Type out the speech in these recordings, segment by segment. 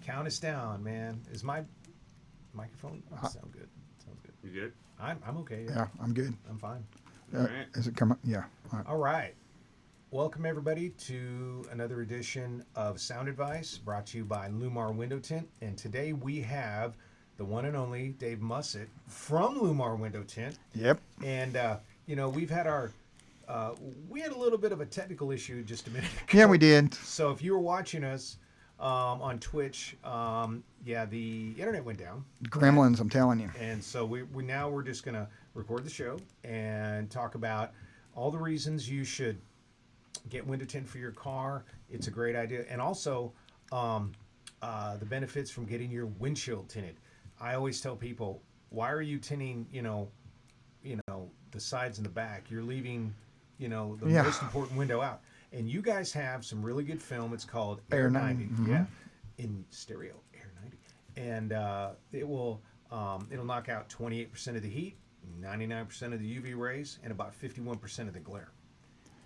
Count us down, man. Is my microphone sound good? Sounds good. You good? I'm okay. Yeah, I'm good. I'm fine. All right. Is it come up? Yeah. All right. All right. Welcome everybody to another edition of Sound Advice, brought to you by Llumar Window Tint. And today we have the one and only Dave Mussett from Llumar Window Tint. Yep. And we've had we had a little bit of a technical issue just a minute ago. Yeah, we did. So if you were watching us on Twitch, the internet went down. Gremlins, I'm telling you. And so we're just going to record the show and talk about all the reasons you should get window tint for your car. It's a great idea. And also the benefits from getting your windshield tinted. I always tell people, why are you tinting, the sides and the back? You're leaving, the most important window out. And you guys have some really good film. It's called Air 90. Mm-hmm. Yeah. In stereo, Air 90. And it'll knock out 28% of the heat, 99% of the UV rays, and about 51% of the glare.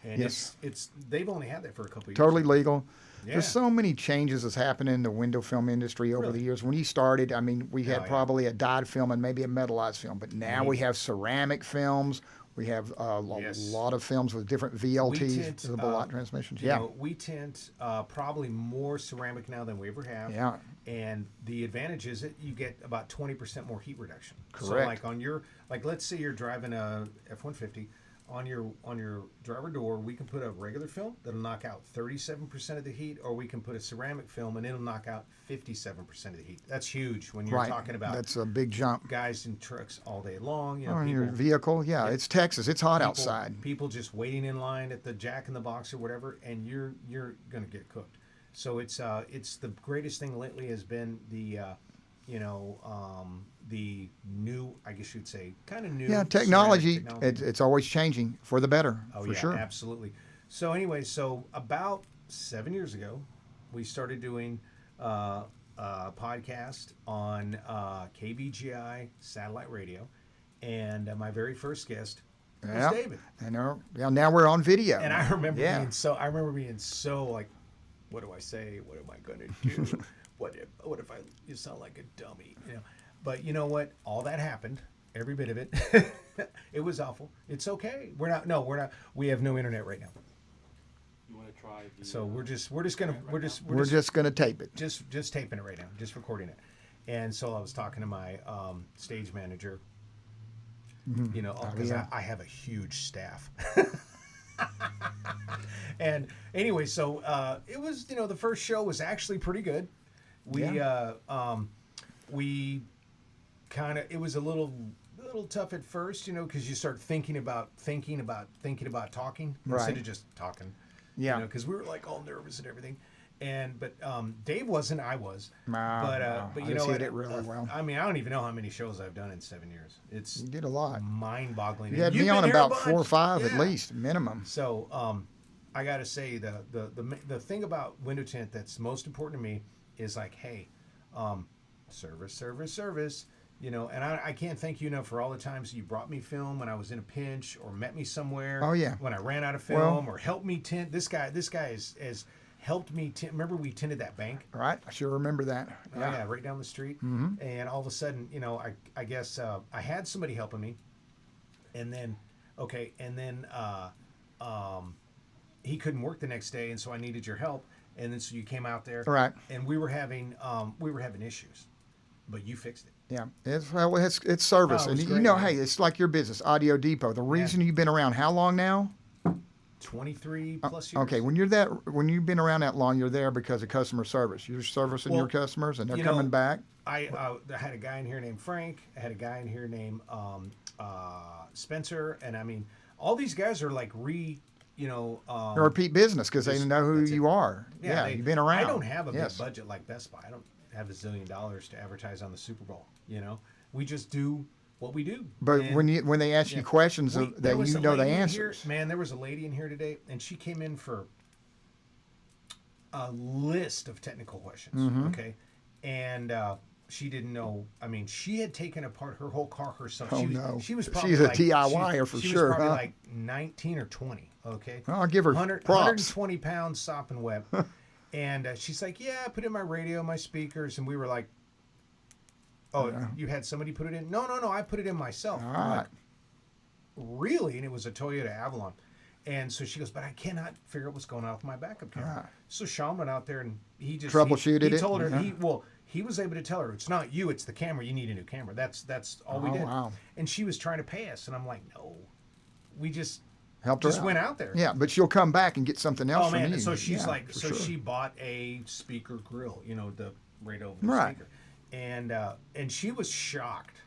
And yes. it's they've only had that for a couple of years. Totally legal. Yeah. There's so many changes that's happened in the window film industry over the years. When you started, we had probably a dyed film and maybe a metallized film, but now we have ceramic films. We have a lot of films with different VLTs, visible light transmissions. We tint probably more ceramic now than we ever have. Yeah. And the advantage is that you get about 20% more heat reduction. Correct. So let's say you're driving a F-150. On your driver door, we can put a regular film that'll knock out 37% of the heat, or we can put a ceramic film and it'll knock out 57% of the heat. That's huge when you're talking about. That's a big jump. Guys in trucks all day long. Your vehicle, it's Texas. It's hot outside. People just waiting in line at the Jack in the Box or whatever, and you're gonna get cooked. So it's the greatest thing lately has been the new, I guess you'd say, kind of new. Yeah, technology. It's always changing for the better, for sure. Absolutely. So anyway, about 7 years ago, we started doing a podcast on KBGI satellite radio, and my very first guest was David. And now we're on video. And I remember being so like, what do I say? What am I going to do? What if you sound like a dummy? But you know what? All that happened. Every bit of it. It was awful. It's okay. We're not. We have no internet right now. You want to try? So we're just gonna tape it. Just taping it right now. Just recording it. And so I was talking to my stage manager. Because I have a huge staff. And anyway, so it was the first show was actually pretty good. We kind of, it was a little tough at first, because you start thinking about talking instead of just talking. Yeah. Because we were like all nervous and everything. But Dave wasn't, I was. But I did it really well. I don't even know how many shows I've done in 7 years. You did a lot. Mind-boggling. You had me on about 4 or 5 at least, minimum. So I got to say the thing about window tint that's most important to me is like, hey, service. And I can't thank you enough for all the times you brought me film when I was in a pinch or met me somewhere. Oh yeah. When I ran out of film or helped me tint. This guy has helped me tint. Remember we tinted that bank? Right. I sure remember that. Yeah, right down the street. Mm-hmm. And all of a sudden, I guess I had somebody helping me, and then he couldn't work the next day, and so I needed your help. And then so you came out there, right? And we were having issues, but you fixed it. Yeah, it's service, and great, hey, it's like your business, Audio Depot. The reason you've been around how long now? 23 plus years. Okay, when you've been around that long, you're there because of customer service. You're servicing your customers, and they're coming back. I had a guy in here named Frank. I had a guy in here named Spencer, and all these guys are like repeat business because they know who you are. Yeah, you've been around. I don't have a big budget like Best Buy. I don't have $1 zillion to advertise on the Super Bowl. We just do what we do. But when they ask you questions that the answers. Man, there was a lady in here today, and she came in for a list of technical questions. Mm-hmm. Okay, and she didn't know. She had taken apart her whole car herself. She was probably she's a DIYer for sure. She was probably like 19 or 20. Okay, Well, I'll give her props. 120 pounds sopping wet. And she's like, yeah, I put in my radio, my speakers. And we were like, oh, Yeah. you had somebody put it in? No, I put it in myself. All I'm right. like, really? And it was a Toyota Avalon. And so she goes, but I cannot figure out what's going on with my backup camera. Right. So Sean went out there and he just Troubleshooted he it? told her Yeah. he was able to tell her, it's not you, it's the camera. You need a new camera. That's all we Oh, did. wow. And she was trying to pay us, and I'm like, no, we just Helped her just out. went out there. Yeah, but she'll come back and get something else Oh from man! you. So she's Yeah, like, for so sure. she bought a speaker grill, the right over the Right. speaker, and she was shocked,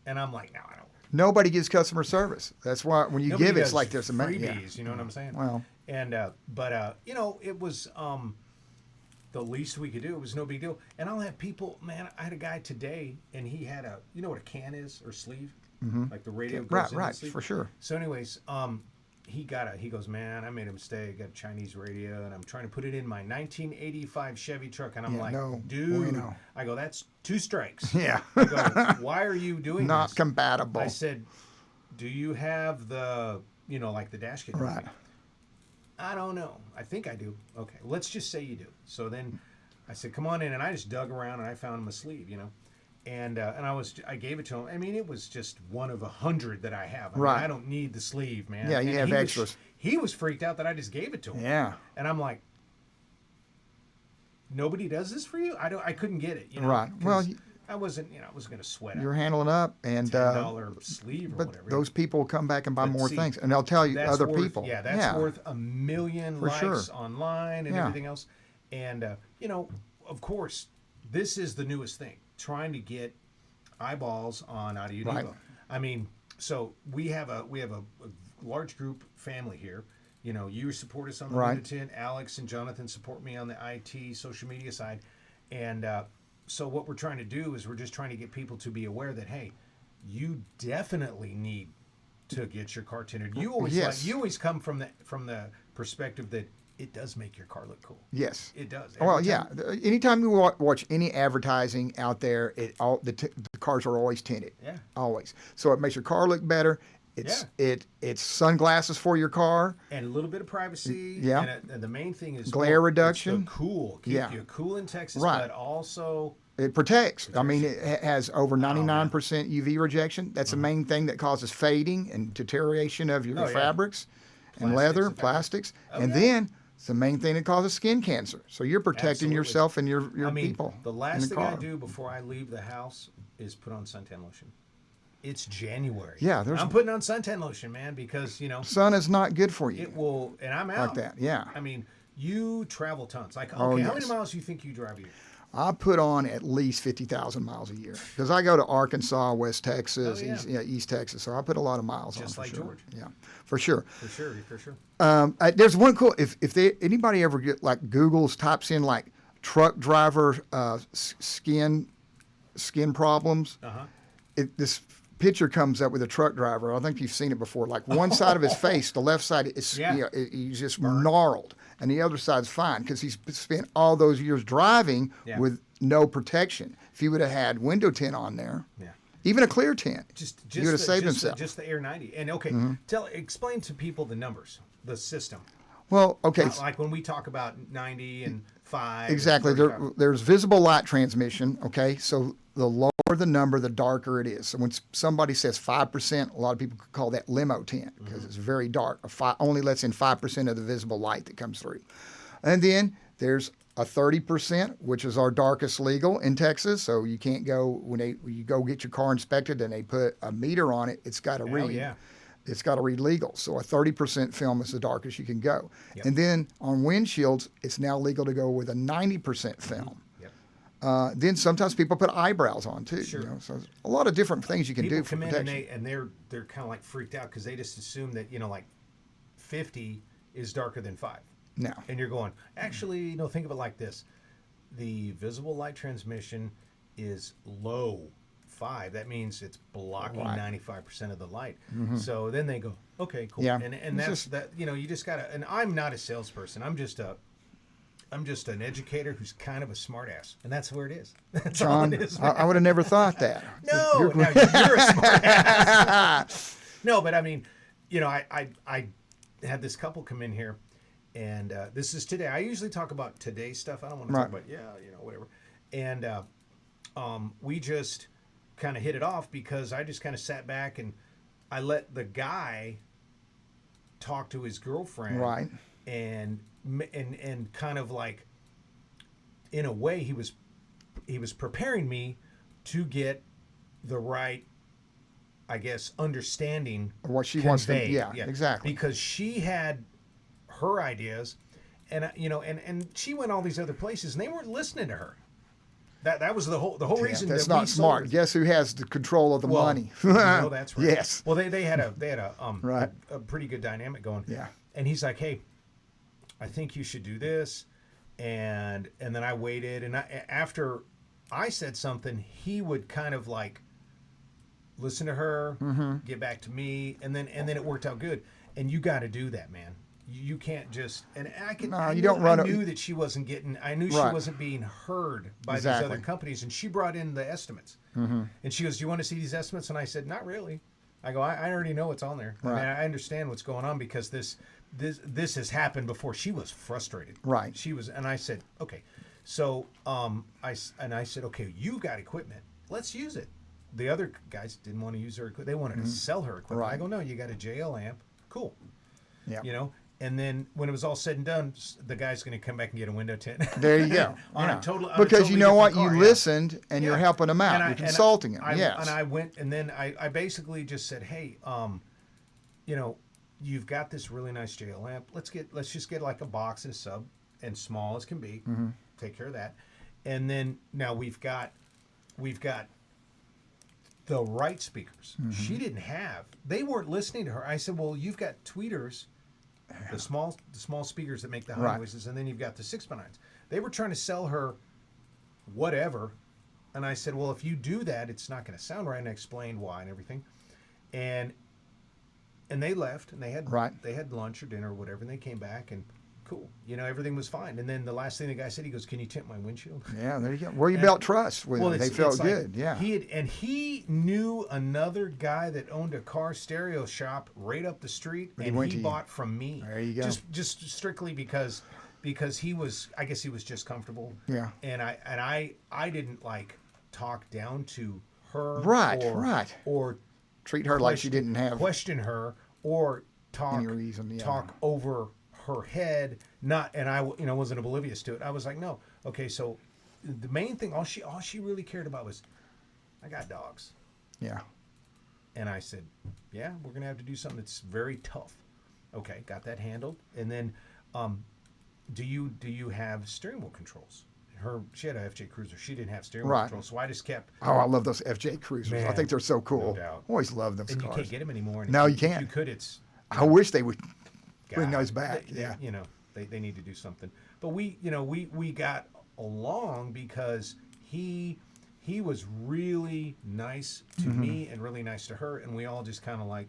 and I'm like, no, I don't. Nobody gives customer service. That's why when you Nobody give, it's does like there's a freebies. yeah. You know what I'm saying? Well, And but it was the least we could do. It was no big deal. And I'll have people, man. I had a guy today, and he had you know what a can is or sleeve, like the radio goes in the right, sleeve. for sure. So, anyways, he goes, man, I made a mistake. I got a Chinese radio, and I'm trying to put it in my 1985 Chevy truck, and I'm Yeah, like, no, dude, bueno. I go, that's 2 strikes. Yeah. I go, why are you doing Not this? compatible. I said, do you have the, like the dash kit? Right. I don't know. I think I do. Okay, let's just say you do. So then I said, come on in, and I just dug around and I found him a sleeve, and I gave it to him. I mean, it was just one of 100 that I have. I mean, Right. I don't need the sleeve, man. Yeah, you And have he was- extras. he was freaked out that I just gave it to him. Yeah. And I'm like, nobody does this for you? I couldn't get it. Right. Well, 'cause I wasn't going to sweat You're a handling up, and $10 sleeve or but whatever. those people will come back and buy But more see, things, and they'll tell you that's other worth, people. Yeah, that's worth 1 million For likes sure. online and Yeah. everything else. And of course, this is the newest thing. Trying to get eyeballs on Audio Right. Diva. I mean, so we have a large group family here. You support us on the Right. Window Tint. Alex and Jonathan support me on the IT social media side, and so what we're trying to do is we're just trying to get people to be aware that, hey, you definitely need to get your car tinted. You always Yes. you always come from the perspective that it does make your car look cool. Yes. It does. Well, Every yeah. time. Anytime you watch any advertising out there, the cars are always tinted. Yeah. Always. So it makes your car look better. It's sunglasses for your car. And a little bit of privacy. Yeah. And the main thing is Glare it's reduction. the cool. Keep Yeah. you cool in Texas, Right. but also It protects. I mean, it has over man. 99% UV rejection. That's the main thing that causes fading and deterioration of your Oh, yeah. fabrics and Plastics leather, and fabrics. plastics. Oh, and yeah. then it's the main thing that causes skin cancer. So you're protecting Absolutely. yourself and your people. The in last thing I car. do before I leave the house is put on suntan lotion. It's January. Yeah, I'm putting on suntan lotion, man, because Sun is not good for you. it will, and I'm out Like that, yeah. I mean, you travel tons. Like, okay, Oh, how many yes. miles do you think you drive a year? I put on at least 50,000 miles a year because I go to Arkansas, West Texas, Oh, yeah. East Texas. So I put a lot of miles on. Just for like sure. George. Yeah, for sure. For sure, for sure. There's one cool. If anybody ever get like Google's types in like truck driver skin problems, this picture comes up with a truck driver. I think you've seen it before. Like one side of his face, the left side is he's just gnarled, and the other side's fine because he's spent all those years driving Yeah. with no protection. If he would have had window tint on there, Yeah. even a clear tint, he would have saved himself. Just the Air 90. And okay, explain to people the numbers, the system. Well, okay. Like when we talk about 90 and 5. Exactly. and 45. There's visible light transmission. Okay, so the lower the number, the darker it is. So when somebody says 5%, a lot of people could call that limo tint because it's very dark. Only lets in 5% of the visible light that comes through. And then there's a 30%, which is our darkest legal in Texas. So you can't go when you go get your car inspected and they put a meter on it. It's got to read. yeah. It's got to read legal. So a 30% film is the darkest you can go. Yep. And then on windshields, it's now legal to go with a 90% film. Yep. Then sometimes people put eyebrows on too. Sure. So there's a lot of different things you can People do for come in protection. and they're kind of like freaked out because they just assume that like 50 is darker than 5. No. And you're going, actually, think of it like this. The visible light transmission is low 5. That means it's blocking Right. 95% of the light. So then they go, okay, cool. Yeah. And It's that's just- that. You just gotta. And I'm not a salesperson. I'm just an educator who's kind of a smartass, and that's where it is. That's all John, it is. I would have never thought that. No, You're- no, you're a smartass. No, but I mean, I had this couple come in here, and this is today. I usually talk about today stuff. I don't want to Right. talk about whatever. And we just kind of hit it off because I just kind of sat back and I let the guy talk to his girlfriend, Right. and kind of like, in a way, he was preparing me to get the right, I guess, understanding What she wants to, conveyed. yeah, exactly. Because she had her ideas, and and she went all these other places, and they weren't listening to her. That was the whole Yeah, reason. that's that we not sold smart. her. Guess who has the control of the Well, money? that's right. Yes. Well, they had a Right. a pretty good dynamic going. Yeah. And he's like, hey, I think you should do this, and then I waited, and after I said something, he would kind of like listen to her, get back to me, and then it worked out good. And you got to do that, man. You can't just, and I can. No, I you knew, don't run I a- knew that she wasn't getting. I knew she Right. wasn't being heard by these Exactly. other companies, and she brought in the estimates. And she goes, "Do you want to see these estimates?" And I said, "Not really." I go, I already know what's on there. I mean, Right. I understand what's going on because this has happened before. She was frustrated. Right. She was, and I said, okay. So I said, okay, you got equipment. Let's use it. The other guys didn't want to use her equipment. They wanted to sell her equipment. Right. I go, no, you got a JL amp. Cool. Yeah. You know. And then when it was all said and done, the guy's going to come back and get a window tint. There you go. on Yeah. a total, Because you know what? different car, You yeah. listened and you're Yeah. helping them out. And You're and consulting them. I, Yes. And I went, and then I basically just said, hey, you've got this really nice JL lamp. Let's just get like a box and a sub, and small as can be. Take care of that. And then now we've got the right speakers. She didn't have. They weren't listening to her. I said, well, you've got tweeters, the small speakers that make the high Right. noises, and then you've got the 6x9s. They were trying to sell her whatever, and I said, well, if you do that, it's not going to sound right. And I explained why and everything, and they left, and they had Right. lunch or dinner or whatever, and they came back, and cool, everything was fine. And then the last thing the guy said, he goes, "Can you tint my windshield?" Yeah, there you go. Well, you built trust with them. They felt it's like good. Yeah. he knew another guy that owned a car stereo shop right up the street, But he and went he to you. bought from me. There you go. Just strictly because he was, I guess he was just comfortable. Yeah. And I didn't like talk down to her. Right, or, right. Or Treat her like she didn't have question her or talk any reason. Yeah. talk over her head. Not, and I wasn't oblivious to it. I was like, no, okay. So the main thing, all she really cared about was, I got dogs. Yeah. And I said, yeah, we're gonna have to do something that's very tough. Okay, got that handled. And then, do you have steering wheel controls? She had a FJ Cruiser. She didn't have steering wheel Right. controls, so I just kept. Oh, I love those FJ Cruisers. I Man, think they're so cool. no doubt. Always love those And you cars. can't get them anymore. And No, if you can't. If you could, it's. I wish they would bring God, those back. they- Yeah. They need to do something. But we got along because he was really nice to me and really nice to her, and we all just kind of like,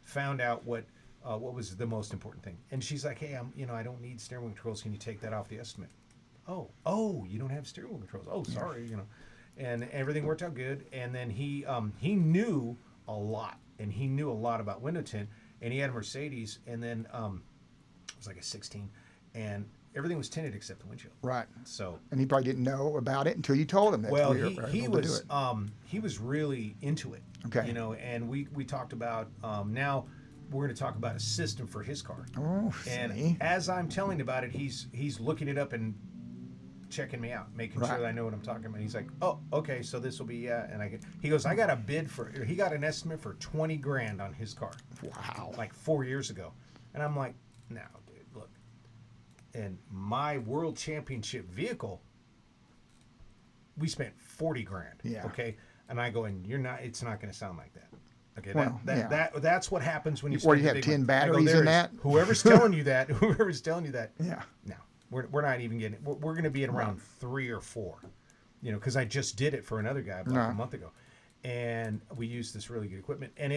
found out what was the most important thing. And she's like, hey, I don't need steering wheel controls. Can you take that off the estimate? Oh, you don't have steering wheel controls. Oh, sorry, And everything worked out good. And then he knew a lot, and he knew a lot about window tint, and he had a Mercedes, and then it was like a 16, and everything was tinted except the windshield. Right. So, And he probably didn't know about it until you told him that. well, we were he able to do was it. he was really into it. Okay. And we talked about now we're going to talk about a system for his car. Oh, And see? as I'm telling about it, he's looking it up and checking me out, making sure Right. that I know what I'm talking about. He's like, oh, okay, so this will be and he goes, I got a bid he got an estimate for $20,000 on his car. Wow. Like 4 years ago. And I'm like, no, dude, look. And my world championship vehicle, we spent $40,000. Yeah. Okay. And I go, and it's not going to sound like that. Okay. Well, yeah. That's what happens when you Where spend you the have big 10 money. I go, batteries in "There is- that?" Whoever's telling you that, Yeah. no, we're not even getting it. We're going to be at around 3 or 4, because I just did it for another guy about a month ago, and we used this really good equipment, and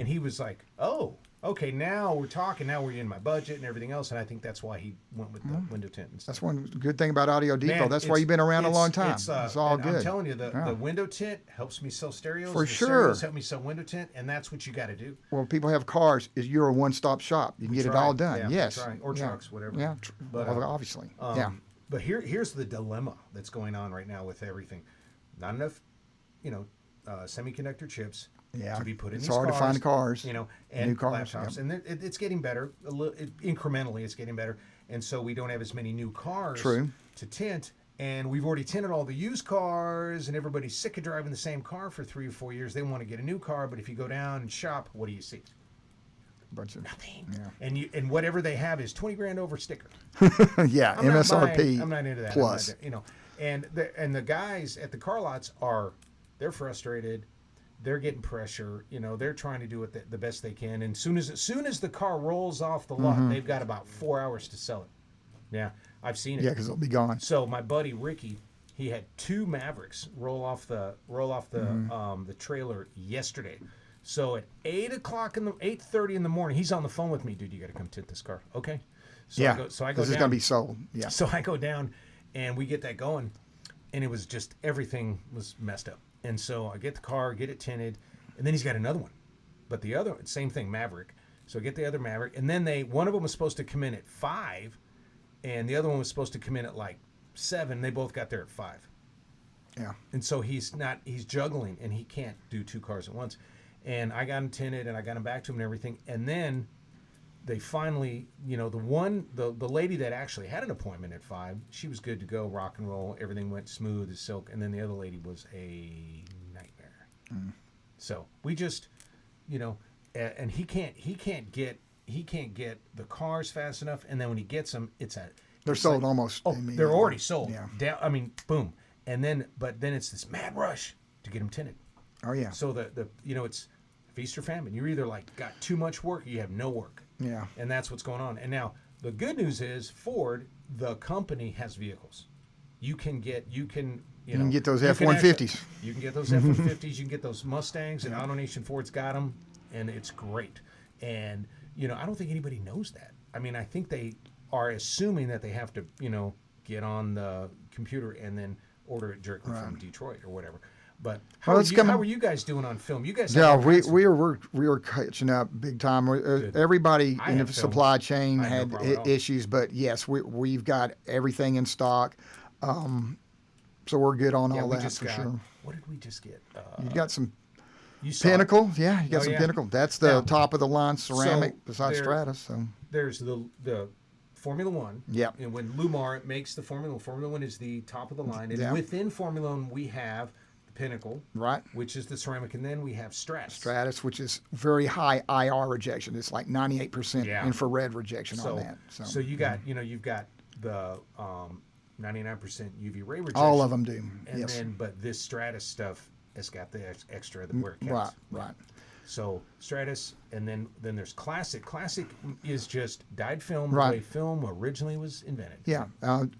he was like, oh, okay, now we're talking. Now we're in my budget and everything else, and I think that's why he went with the window tint and stuff. That's one good thing about Audio Depot. Man, That's why you've been around a long time. It's all and good. I'm telling you, the Yeah. window tint helps me sell stereos. For the sure. Stereos help me sell window tint, and that's what you got to do. Well, people have cars. You're a one-stop shop. You can get it all done. Yeah, yes. that's right. Or Yeah. trucks, whatever. Yeah. But, obviously. Yeah. But here's the dilemma that's going on right now with everything. Not enough, semiconductor chips Yeah. to be put in It's these hard cars, to find cars. And New cars, laptops. yeah. And it's getting better. Incrementally, it's getting better. And so we don't have as many new cars True. to tint. And we've already tinted all the used cars, and everybody's sick of driving the same car for 3 or 4 years. They want to get a new car, but if you go down and shop, what do you see? Bunch of Nothing. Yeah. And whatever they have is 20 grand over sticker. yeah. I'm not MSRP. buying- I'm not into that. Plus. I'm not, and the guys at the car lots they're frustrated. They're getting pressure. They're trying to do it the best they can. And soon as the car rolls off the lot, they've got about 4 hours to sell it. Yeah, I've seen it. Yeah, because it'll be gone. So my buddy Ricky, he had 2 Mavericks roll off the trailer yesterday. So at 8:30 in the morning, he's on the phone with me. Dude, you got to come tint this car. Okay. So yeah. I go This down. is going to be sold. Yeah. So I go down, and we get that going, and it was just everything was messed up. And so I get the car, get it tinted, and then he's got another one, but the other same thing, Maverick. So I get the other Maverick, and then one of them was supposed to come in at 5, and the other one was supposed to come in at like 7. They both got there at 5. Yeah. And so he's juggling, and he can't do 2 cars at once. And I got him tinted, and I got him back to him and everything. And then they finally, the lady that actually had an appointment at 5, she was good to go, rock and roll. Everything went smooth as silk. And then the other lady was a nightmare. So we just, and he can't get the cars fast enough. And then when he gets them, They're sold almost. Oh, they're already sold. Yeah. Boom. And then it's this mad rush to get them tinted. Oh, yeah. So it's feast or famine. You're either got too much work or you have no work. Yeah. And that's what's going on. And now the good news is Ford, the company, has vehicles. You can get those F-150s. You can get those F-150s. You can get those Mustangs, and AutoNation Ford's got them, and it's great. And I don't think anybody knows that. I mean, I think they are assuming that they have to get on the computer and then order it directly from Detroit or whatever. But how are you guys doing on film? You guys, we were catching up big time. Everybody in the supply chain had issues, but yes, we've got everything in stock, so we're good on all that for sure. What did we just get? You got some Pinnacle, yeah. You got some Pinnacle. That's the top of the line ceramic besides Stratus. So there's the Formula One. Yeah. And when Llumar makes the Formula One is the top of the line, and within Formula One we have Pinnacle, right, which is the ceramic, and then we have Stratus, which is very high IR rejection. It's like 98% infrared rejection on that. So you got you've got the 99% UV ray rejection. All of them do. And then but this Stratus stuff has got the extra where it counts. Right. So Stratus, and then there's Classic. Classic is just dyed film, right, the way film originally was invented. Yeah,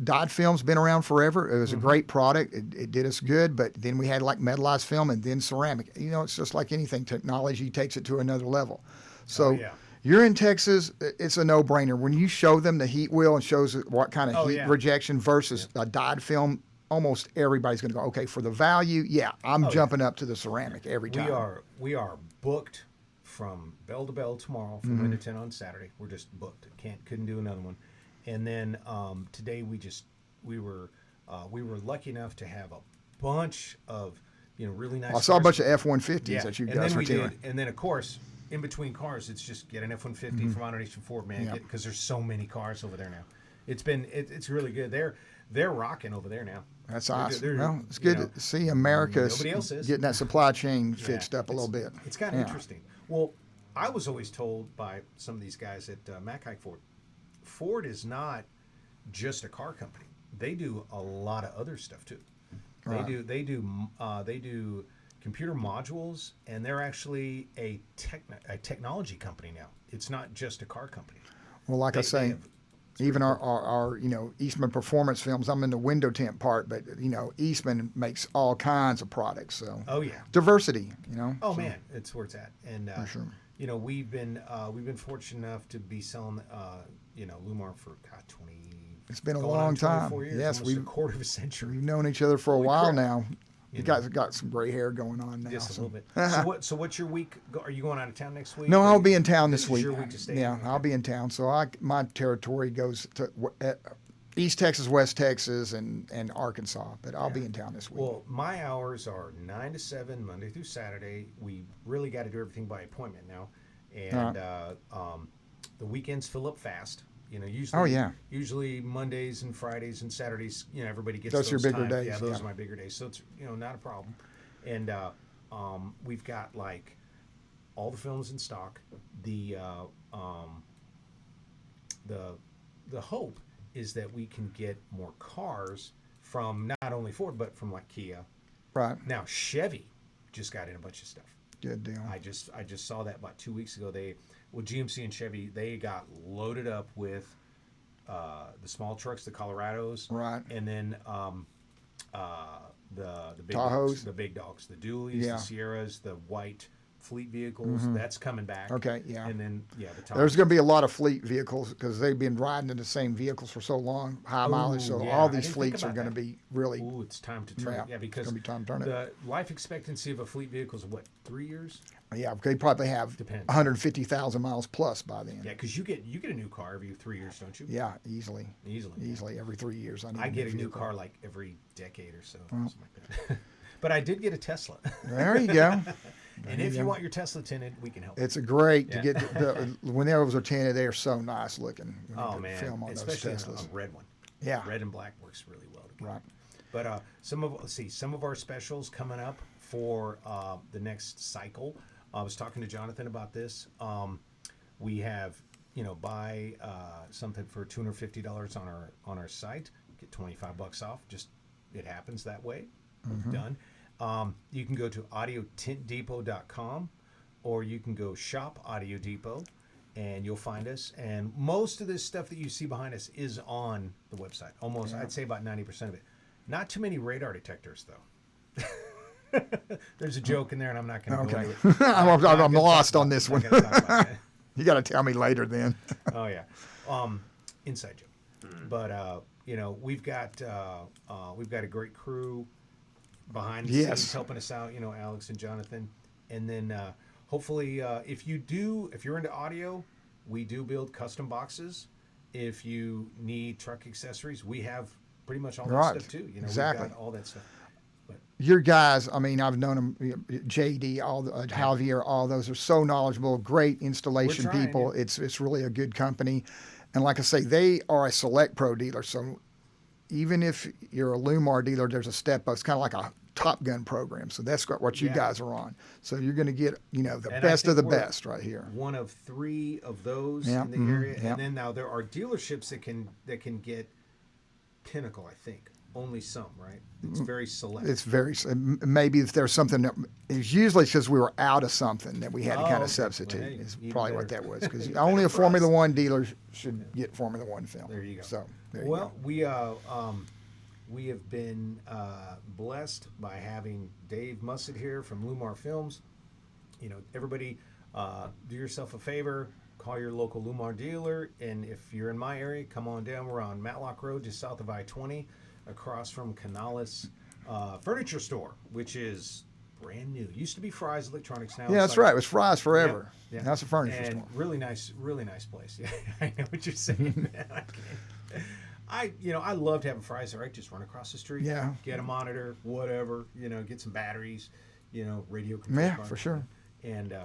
dyed film's been around forever. It was a great product. It did us good, but then we had like metallized film and then ceramic. It's just like anything. Technology takes it to another level. So you're in Texas, it's a no-brainer. When you show them the heat wheel and shows what kind of heat rejection versus a dyed film, almost everybody's going to go, okay, for the value, I'm jumping up to the ceramic every time. We are booked from bell to bell tomorrow from window tint on Saturday. We're just booked. Couldn't do another one. And then today we were lucky enough to have a bunch of really nice. I saw a bunch of F-150s that you guys were tinting. And then of course in between cars, it's just get an F-150 from AutoNation Ford, man, because there's so many cars over there now. It's really good. They're rocking over there now. That's awesome. Well, it's good to see America getting that supply chain fixed up a little bit. It's kind of interesting. Well, I was always told by some of these guys at Mackay Ford, Ford is not just a car company. They do a lot of other stuff too. They do computer modules, and they're actually a technology company now. It's not just a car company. Well, like I say, even our Eastman Performance Films, I'm in the window tint part, but Eastman makes all kinds of products. So oh yeah, diversity. Oh man, it's where it's at, and for sure. we've been fortunate enough to be selling Llumar for 20. It's been a going on long time. 24 years, Yes, almost a quarter of a century. we've known each other for a Holy while crap. now. You guys have got some gray hair going on now. Just a so. little bit. So what's your week? Are you going out of town next week? No, Or I'll be in town this this is week. your week to stay? Yeah, Okay. I'll be in town. So my territory goes to East Texas, West Texas, and Arkansas. But I'll be in town this week. Well, my hours are 9 to 7, Monday through Saturday. We really got to do everything by appointment now. And the weekends fill up fast. Usually, usually Mondays and Fridays and Saturdays, everybody gets Those are your bigger times. days, Yeah, those yeah. are my bigger days. So it's, not a problem. And we've got like all the films in stock. The hope is that we can get more cars from not only Ford but from like Kia. Right. Now Chevy just got in a bunch of stuff. Good deal. I just saw that about 2 weeks ago. GMC and Chevy, they got loaded up with the small trucks, the Colorados, Right. and then the big Tahoes. dogs, the big dogs, the Dualies, Yeah. the Sierras, the white fleet vehicles. That's coming back. Okay, yeah. And then the Tahoes. There's going to be a lot of fleet vehicles because they've been riding in the same vehicles for so long, high mileage. So yeah, all I these didn't fleets think are about going to that. be really. Ooh, it's time to turn it. Yeah, because it's going to be time to turn it. the life expectancy of a fleet vehicle is what, 3 years? Yeah, they probably have Depends. 150,000 miles plus by then. Yeah, because you get a new car every 3 years, don't you? Yeah, easily. Easily. Every 3 years. I get a new vehicle. car like every decade or so, something like that. But I did get a Tesla. There you go. And if you want your Tesla tinted, we can help. It's a great to Yeah. get when those are tinted, they're so nice looking. When you Oh put man, film on especially those a Teslas. red one. Yeah. Red and black works really well together. Right. But some of our specials coming up for the next cycle. I was talking to Jonathan about this. We have, buy something for $250 on our site, get $25 off. Just it happens that way. Done. You can go to audiotintdepot.com or you can go shop Audio Depot and you'll find us. And most of this stuff that you see behind us is on the website. Almost, I'd say about 90% of it. Not too many radar detectors, though. There's a joke in there, and I'm not going to go into it. I'm lost on this one. Not gonna talk about it. You got to tell me later then. Oh yeah, inside joke. But we've got a great crew behind the scenes helping us out. Alex and Jonathan, and then hopefully if you're into audio, we do build custom boxes. If you need truck accessories, we have pretty much all that stuff too. Exactly. We've got all that stuff. Your guys, I mean, I've known them, JD, Javier, all those are so knowledgeable, great installation trying, people. yeah. It's really a good company. And like I say, they are a Select Pro dealer. So even if you're a Llumar dealer, there's a step up. It's kind of like a Top Gun program. So that's what you guys are on. So you're going to get, the best of the best right here. One of 3 of those Yeah, in the area. yeah. And then now there are dealerships that can get Pinnacle, I think. Only some, right? It's very select. It's very, maybe if there's something that, it's usually because we were out of something that we had to kind of substitute. Well, hey, is even probably what better. that was. Because only a Formula One dealer should get Formula One film. There you go. So, there you well, go. we have been blessed by having Dave Mussett here from Llumar Films. Everybody, do yourself a favor. Call your local Llumar dealer. And if you're in my area, come on down. We're on Matlock Road, just south of I-20. Across from Canales Furniture Store, which is brand new. Used to be Fry's Electronics now. Yeah, that's right. It was Fry's forever. Yeah, yeah. That's a furniture and store. really nice place. Yeah, I know what you're saying, man. I loved having Fry's. Right, just run across the street. Yeah. Get a monitor, whatever. Get some batteries. Radio control. Yeah, card. for sure. And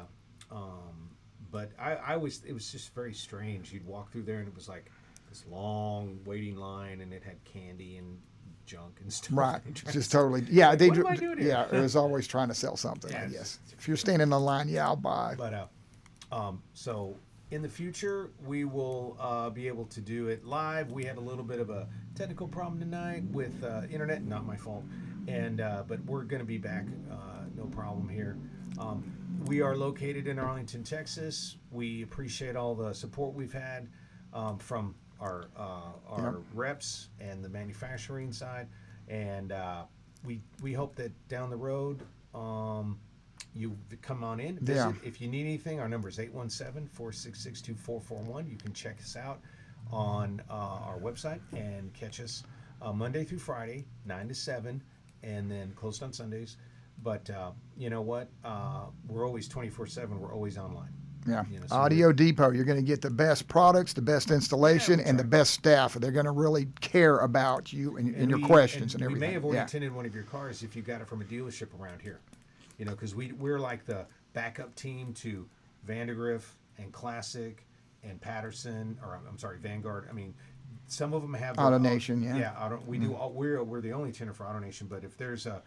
but I was. It was just very strange. You'd walk through there and it was like this long waiting line, and it had candy and junk and stuff. Right. Just totally. Yeah. Like, They what do. am I doing here? Yeah. It was always trying to sell something, I Yeah, guess. If you're standing in line, I'll buy. But so in the future, we will be able to do it live. We had a little bit of a technical problem tonight with internet, not my fault. And but we're going to be back, no problem here. We are located in Arlington, Texas. We appreciate all the support we've had from our reps and the manufacturing side, and we hope that down the road, you come on in, visit. Yeah. If you need anything, our number is 817-466-2441. You can check us out on our website and catch us Monday through Friday, 9 to 7, and then closed on Sundays. But you know what? We're always 24/7. We're always online. Yeah. You know, so Audio Depot, you're going to get the best products, the best installation, that's and the right. best staff. They're going to really care about you and your we- questions and We everything. may have already Yeah. tinted one of your cars if you got it from a dealership around here. You know, because we're like the backup team to Vandergriff and Classic and Patterson, or I'm sorry, Vanguard. I mean, some of them have their AutoNation, yeah. Yeah, we do. We're the only tinter for AutoNation. But if there's a,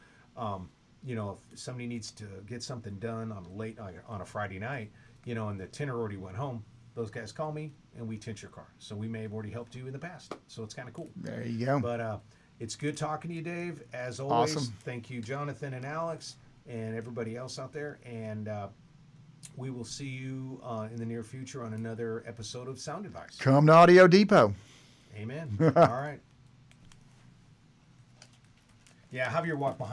you know, if somebody needs to get something done on a Friday night, you know, and the tinter already went home, those guys call me and we tint your car. So we may have already helped you in the past. So it's kind of cool. There you go. But it's good talking to you, Dave. As always, Awesome. Thank you, Jonathan and Alex, and everybody else out there. And we will see you in the near future on another episode of Sound Advice. Come to Audio Depot. Amen. All right. Yeah, Javier walked behind.